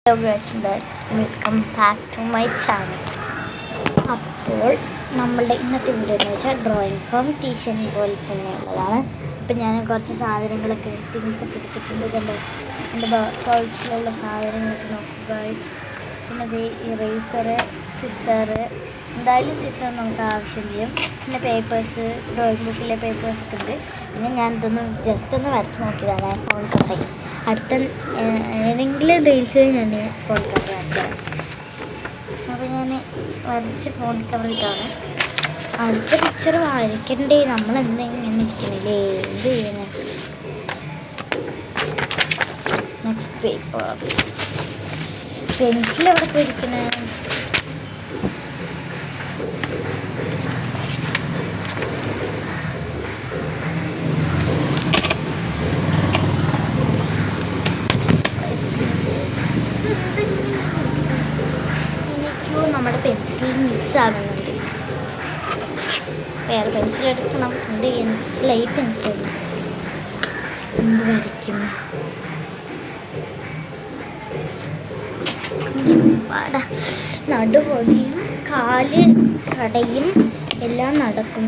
Hello guys, welcome back to my channel. അപ്പോൾ നമ്മളുടെ ഇന്നത്തെ വീഡിയോ എന്ന് വെച്ചാൽ ഡ്രോയിങ് ഫ്രോം ടീച്ചർ പോലെ തന്നെയുള്ളതാണ്. അപ്പം ഞാൻ കുറച്ച് സാധനങ്ങളൊക്കെ തിങ്സൊക്കെ എടുത്തിട്ടുണ്ട്. കണ്ടോ, എൻ്റെ പൗച്ചിലുള്ള സാധനങ്ങളൊക്കെ നോക്കുക ഗൈസ്. പിന്നെ അത് ഇറേസറ്, സിസറ്, എന്തായാലും സിസർ നമുക്ക് ആവശ്യം ചെയ്യും. പിന്നെ പേപ്പേഴ്സ്, ഡ്രോയിങ് ബുക്കിലെ പേപ്പേഴ്സൊക്കെ ഉണ്ട്. പിന്നെ ഞാൻ ഇതൊന്ന് ജസ്റ്റ് ഒന്ന് വരച്ച് നോക്കിയതാണ് ഫോൺ കവറിൽ. അടുത്ത ഏതെങ്കിലും റീൽസിൽ ഞാൻ ഫോൺ കവർ വരച്ചതാണ്. അപ്പോൾ ഞാൻ വരച്ച് ഫോൺ കവറിട്ടാണ്. അടുത്ത പിക്ചർ വരയ്ക്കണ്ടേ, നമ്മളെന്തെങ്കിലും ഇരിക്കണില്ലേ, എന്ത് ചെയ്യുന്നത്. നെക്സ്റ്റ് പേപ്പർ, പെൻസിൽ എവിടെ പോയിരിക്കുന്നത്. നമ്മുടെ പെൻസിൽ മിസ്സാകുന്നുണ്ട്. വേറെ പെൻസിൽ എടുക്കണം. എന്ത് ലൈറ്റ് പെൻസിൽ എന്ത് വരയ്ക്കും. നടുപൊടിയും കാല് കടയും എല്ലാം നടക്കും.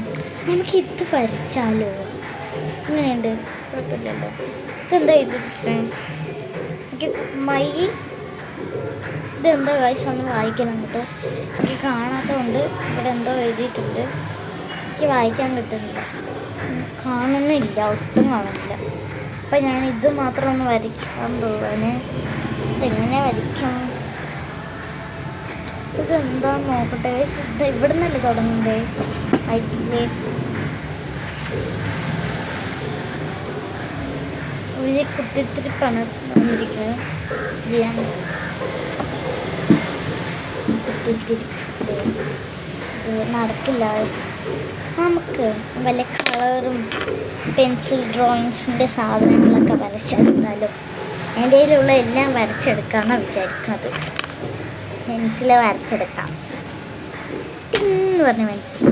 നമുക്ക് ഇത് വരച്ചാലോ? ഇങ്ങനെയുണ്ട്, കുഴപ്പമില്ലല്ലോ. ഇതെന്താ എഴുതിയിട്ടുണ്ട്? എനിക്ക് ഇതെന്താ ഗൈസ് ഒന്ന് വായിക്കണം കേട്ടോ. എനിക്ക് കാണാത്തതുകൊണ്ട് ഇവിടെ എന്തോ എഴുതിയിട്ടുണ്ട്. എനിക്ക് വായിക്കാൻ കിട്ടുന്നില്ല, കാണുന്നില്ല, ഒട്ടും കാണുന്നില്ല. അപ്പം ഞാൻ ഇത് മാത്രം ഒന്ന് വരയ്ക്കാൻ പോവാന്. ഇതെങ്ങനെ വരയ്ക്കും? ഇതെന്താന്ന് നോക്കട്ടെ ഗൈസ്. ഇത് ഇവിടെ നിന്നല്ലേ തുടങ്ങുന്നത്? ആയിട്ടില്ലേ? വലിയ കുത്തിത്തിരിപ്പാണ് വന്നിരിക്കുന്നത്. ഇത് നടക്കില്ല. നമുക്ക് വല്ല കളറും പെൻസിൽ ഡ്രോയിങ്സിൻ്റെ സാധനങ്ങളൊക്കെ വരച്ചെടുത്താലും. എൻ്റെ കയ്യിലുള്ള എല്ലാം വരച്ചെടുക്കാമെന്നാണ് വിചാരിക്കുന്നത്. പെൻസിൽ വരച്ചെടുക്കാം എന്ന് പറഞ്ഞ പെൻസിൽ.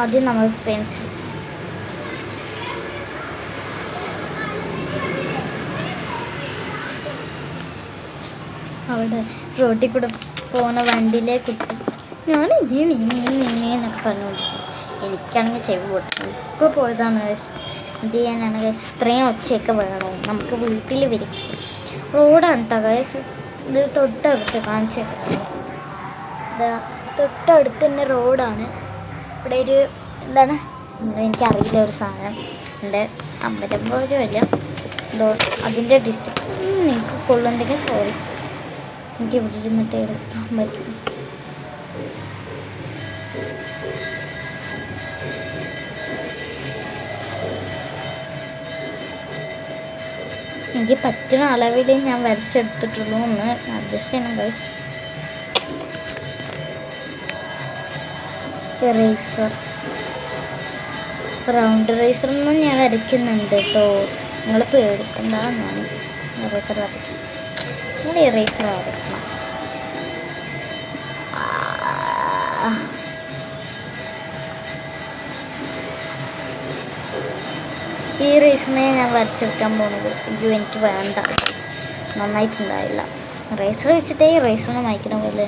ആദ്യം നമ്മൾ പെൻസിൽ അവിടെ റോട്ടിൽ കൂടെ പോകുന്ന വണ്ടിയിലെ കുട്ടി ഞാൻ എന്നൊക്കെ പറഞ്ഞുകൊണ്ടിരിക്കും. എനിക്കാണെങ്കിൽ ചെവി പൊട്ടണം. ഇപ്പോൾ പോയതാണ് എന്ത് ചെയ്യാനാണ് ഗൈസ്. ഇത്രയും ഒച്ചയൊക്കെ വേണോ? നമുക്ക് വീട്ടിൽ വരും. റോഡാണ് കേട്ടോ ഗൈസ്. ഇത് തൊട്ടടുത്ത് കാണിച്ചു തരാം. തൊട്ടടുത്ത് തന്നെ റോഡാണ്. ഇവിടെ ഒരു എന്താണ് എനിക്കറിയില്ല, ഒരു സാധനം ഉണ്ട്. അമ്പലം പോലും അല്ല എന്തോ അതിൻ്റെ ഡിസ്ട്രിക്ട്. നിങ്ങൾക്ക് കൊള്ളുന്നെങ്കിൽ സോറി, എനിക്ക് ഇവിടെ ഇരുന്നിട്ട് എടുക്കാൻ പറ്റും. എനിക്ക് പറ്റുന്ന അളവിൽ ഞാൻ വരച്ചെടുത്തിട്ടുള്ളൂ. ഒന്ന് അഡ്ജസ്റ്റ് ചെയ്യണം ഗൈസ്. ഇറേസർ, റൗണ്ട് ഇറേസറൊന്നും ഞാൻ വരയ്ക്കുന്നുണ്ട് കേട്ടോ. നിങ്ങൾ പേടിക്കണ്ട, ഞാൻ ഇറേസർ വരയ്ക്കും. നിങ്ങൾ ഇറേസർ വരയ്ക്കണം. ഈ റേസറിനെ ഞാൻ വരച്ചെടുക്കാൻ പോകുന്നത്. അയ്യോ, എനിക്ക് വേണ്ട, നന്നായിട്ടുണ്ടായില്ല. റേസർ വെച്ചിട്ടേ റേസറിനെ വായിക്കണ പോലെ.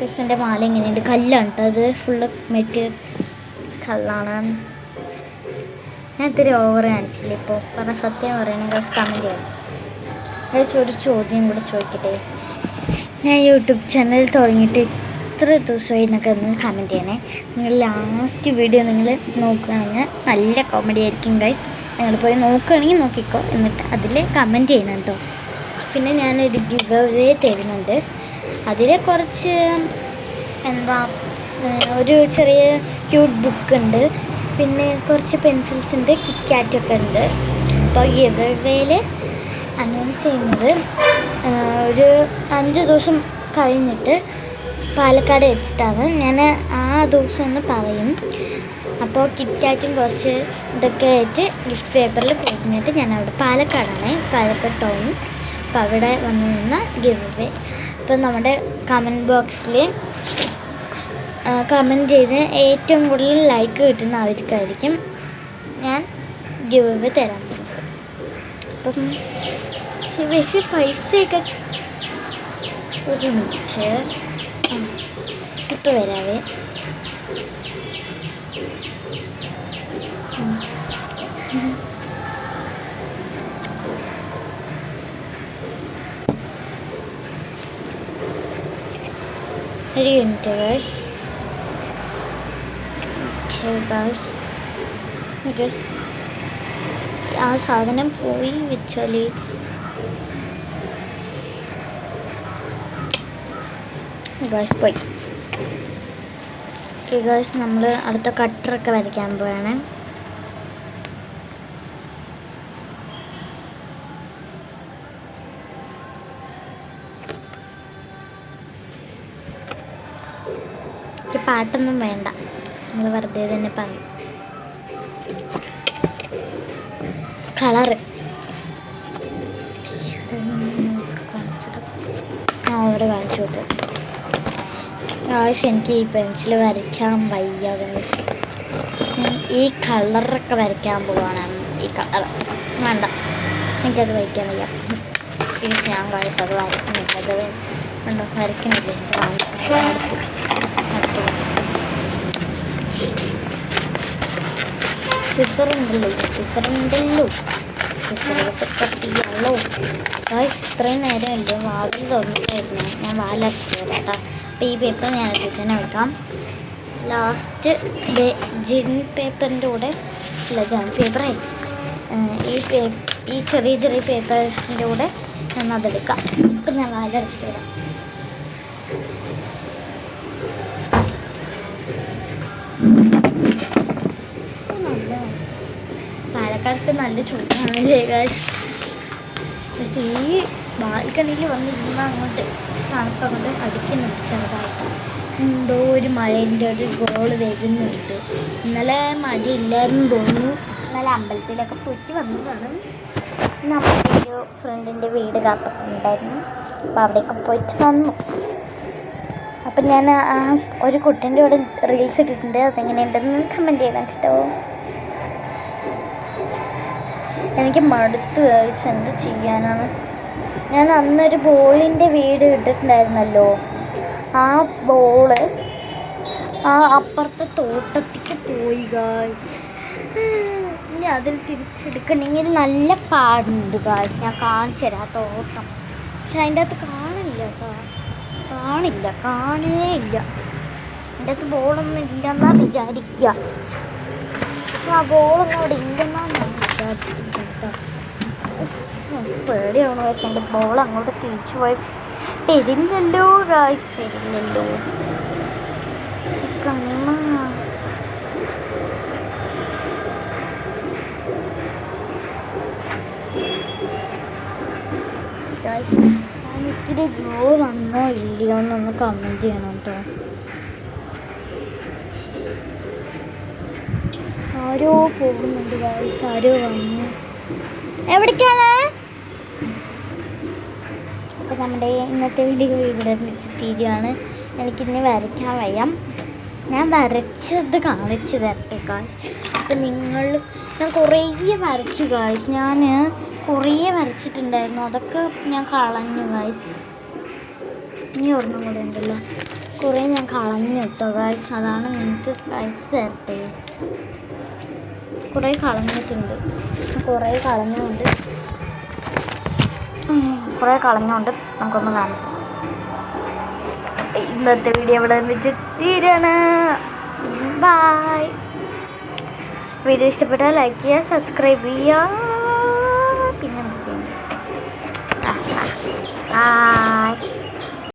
റേസറിൻ്റെ മാല എങ്ങനെയുണ്ട്? കല്ലാണ് കേട്ടോ, അത് ഫുള്ള് മെറ്റീരിയൽ കല്ലാണ്. ഞാൻ ഇത്തിരി ഓവർ കാണിച്ചില്ല ഇപ്പോൾ. പറഞ്ഞ സത്യം പറയണമെങ്കിൽ കമൻറ്റ് ചെയ്യണം. ഒരു ചോദ്യം കൂടെ ചോദിക്കട്ടെ. ഞാൻ യൂട്യൂബ് ചാനൽ തുടങ്ങിയിട്ട് ഇത്ര ദിവസമായി എന്നൊക്കെ ഒന്ന് കമൻറ്റ് ചെയ്യണേ. നിങ്ങൾ ലാസ്റ്റ് വീഡിയോ നിങ്ങൾ നോക്കുകയാണെങ്കിൽ നല്ല കോമഡി ആയിരിക്കും ഗൈസ്. നിങ്ങൾ പോയി നോക്കുകയാണെങ്കിൽ നോക്കിക്കോ, എന്നിട്ട് അതിൽ കമൻറ്റ് ചെയ്യണം കേട്ടോ. പിന്നെ ഞാനൊരു ഗിവ് അവേ തരുന്നുണ്ട്. അതിൽ കുറച്ച് ഒരു ചെറിയ ക്യൂട്ട് ബുക്ക് ഉണ്ട്, പിന്നെ കുറച്ച് പെൻസിൽസ് ഉണ്ട്, കിറ്റ്കാറ്റൊക്കെ ഉണ്ട്. അപ്പോൾ ഗിവ് അവേയിൽ അനൗൺസ് ചെയ്യുന്നത് ഒരു 5 ദിവസം കഴിഞ്ഞിട്ട് പാലക്കാട് വെച്ചിട്ടാണ്. ഞാൻ ആ ദിവസം ഒന്ന് പറയും. അപ്പോൾ കിറ്റ്കാറ്റും കുറച്ച് ഇതൊക്കെ ആയിട്ട് ഗിഫ്റ്റ് പേപ്പറിൽ കൊടുത്തിട്ട് ഞാൻ അവിടെ പാലക്കാടാണ്, പാലക്കാട് ടൗൺ. അപ്പോൾ അവിടെ വന്ന് നിന്ന ഗിവ് അവേ. അപ്പോൾ നമ്മുടെ കമൻറ്റ് ബോക്സിൽ കമൻറ്റ് ചെയ്ത് ഏറ്റവും കൂടുതൽ ലൈക്ക് കിട്ടുന്ന അവർക്കായിരിക്കും ഞാൻ ഗിവ് അവേ തരാൻ പോകുന്നത്. അപ്പം പക്ഷേ പൈസയൊക്കെ ഒരു മിനിറ്റ് ഇപ്പോൾ വരാവേ. ഒരു മിനിറ്റ് ഗൈസ്, ആ സാധനം പോയി വെച്ചാൽ ഗൈസ് പോയി. ഓക്കെ ഗൈസ്, നമ്മൾ അടുത്ത കട്ടറൊക്കെ വരയ്ക്കാൻ പോവാണ്. പാട്ടൊന്നും വേണ്ട, നമ്മൾ വെറുതെ തന്നെ പറയും. കളറ് അവിടെ കാണിച്ചു കൊടുക്കും. എനിക്ക് ഈ പെൻസിൽ വരയ്ക്കാൻ വയ്യ. ഈ കളറൊക്കെ വരയ്ക്കാൻ പോവാണ്. ഈ കളർ വേണ്ട, എനിക്കത് വരയ്ക്കാൻ വയ്യ. പ്ലീസ്, ഞാൻ കാണിച്ചത് അത് വരയ്ക്കുന്നില്ല. അത് വേണ്ട, വരയ്ക്കുന്നില്ല. സിസറുണ്ടല്ലോ സിസറൊക്കെ കട്ടിയാളോ. ഇത്രയും നേരം ഉണ്ട് വാതിൽ തുറന്നിട്ടായിരുന്നു. ഞാൻ വാലടച്ചത് കേട്ടോ. അപ്പോൾ ഈ പേപ്പർ ഞാൻ തന്നെ വെക്കാം. ലാസ്റ്റ് ജിൻ പേപ്പറിൻ്റെ കൂടെ അല്ല, ജോൺ പേപ്പറായി ഈ ചെറിയ ചെറിയ പേപ്പേഴ്സിൻ്റെ കൂടെ ഞാൻ അതെടുക്കാം. ഇപ്പം ഞാൻ വാലടച്ചിട്ട് വരാം. പാലക്കാടത്ത് നല്ല ചൂടാണ് ഗൈസ്. പക്ഷേ ഈ ബാൽക്കണിയിൽ വന്നിരുന്ന അങ്ങോട്ട് തണുപ്പങ്ങോട്ട് അടിക്കുന്നുണ്ട് ചെറുതായിട്ട്. എന്തോ ഒരു മഴേൻ്റെ ഒരു ഗോള് വരുന്നുണ്ട്. ഇന്നലെ മഴയില്ലായിരുന്നു തോന്നുന്നു. ഇന്നലെ അമ്പലത്തിലൊക്കെ പോയിട്ട് വന്നതാണ്. നമ്മുടെ ഒരു ഫ്രണ്ടിൻ്റെ വീട് കാത്തൊക്കെ ഉണ്ടായിരുന്നു. അപ്പോൾ അവിടെയൊക്കെ പോയിട്ട് വന്നു. അപ്പം ഞാൻ ഒരു കുട്ടീൻ്റെ കൂടെ റീൽസ് ഇട്ടിട്ടുണ്ട്. അതെങ്ങനെയുണ്ടെന്ന് കമൻറ്റ് ചെയ്യണം കേട്ടോ. എനിക്ക് മടുത്ത് കഴിച്ച് എന്ത് ചെയ്യാനാണ്. ഞാൻ അന്നൊരു ബോളിൻ്റെ വീട് ഇട്ടിട്ടുണ്ടായിരുന്നല്ലോ. ആ ബോള് അപ്പുറത്തെ തോട്ടത്തേക്ക് പോയി ഗായ്സ്. ഇനി അതിൽ തിരിച്ചെടുക്കണമെങ്കിൽ നല്ല പാടുണ്ട് ഗായ്സ്. ഞാൻ കാണിച്ചു തരാം തോട്ടം. പക്ഷെ അതിൻ്റെ അകത്ത് കാണില്ല കാണേയില്ല. എൻ്റെ അകത്ത് ബോളൊന്നും ഇല്ലെന്നാണ് വിചാരിക്കുക. പക്ഷെ ആ ബോളൊന്നും അവിടെ ഇല്ലെന്നാണ് ഞാൻ വിചാരിച്ചിരിക്കുന്നത് കേട്ടോ. പേടിയാവണം പക്ഷെ എൻ്റെ ബോൾ അങ്ങോട്ട് തിരിച്ചു പോയി വരില്ലല്ലോ ഗായ്സ്, വരില്ലല്ലോ. ഗായ്സ്, ഞാനിത്തിരി ഗ്ലോ വന്നോ ഇല്ലയോ എന്നൊന്ന് കമൻറ്റ് ചെയ്യണം കേട്ടോ. ആരോ പോകുന്നുണ്ട് ഗായ്സ്, ആരോ വന്നു. എവിടേക്കാണ്? അപ്പോൾ നമ്മുടെ ഇന്നത്തെ വീഡിയോ ഇവിടെ വെച്ച് തീരുകയാണ്. എനിക്കിന്ന് വരയ്ക്കാൻ വയ്യ. ഞാൻ വരച്ചത് കാണിച്ചു തരട്ടെ ഗായ്സ്. അപ്പം ഞാൻ കുറേ വരച്ചു ഗായ്സ്. ഞാൻ കുറേ വരച്ചിട്ടുണ്ടായിരുന്നു. അതൊക്കെ ഞാൻ കളഞ്ഞു ഗായ്സ്. ഇനി ഒരെണ്ണം കൂടെ ഉണ്ടല്ലോ. കുറേ ഞാൻ കളഞ്ഞു കേട്ടോ ഗായ്സ്. അതാണ് നിങ്ങൾക്ക് അയച്ചു തരട്ടെ. കുറേ കളഞ്ഞിട്ടുണ്ട്. കുറേ കളഞ്ഞുകൊണ്ട് നമുക്കൊന്ന് കാണാം. ഇന്നത്തെ വീഡിയോ ഇവിടെ വെച്ച് തീരാണ്. ബൈ. വീഡിയോ ഇഷ്ടപ്പെട്ടാൽ ലൈക്ക് ചെയ്യുക, സബ്സ്ക്രൈബ് ചെയ്യുക. പിന്നെ എന്ത് ചെയ്യണം? ബൈ.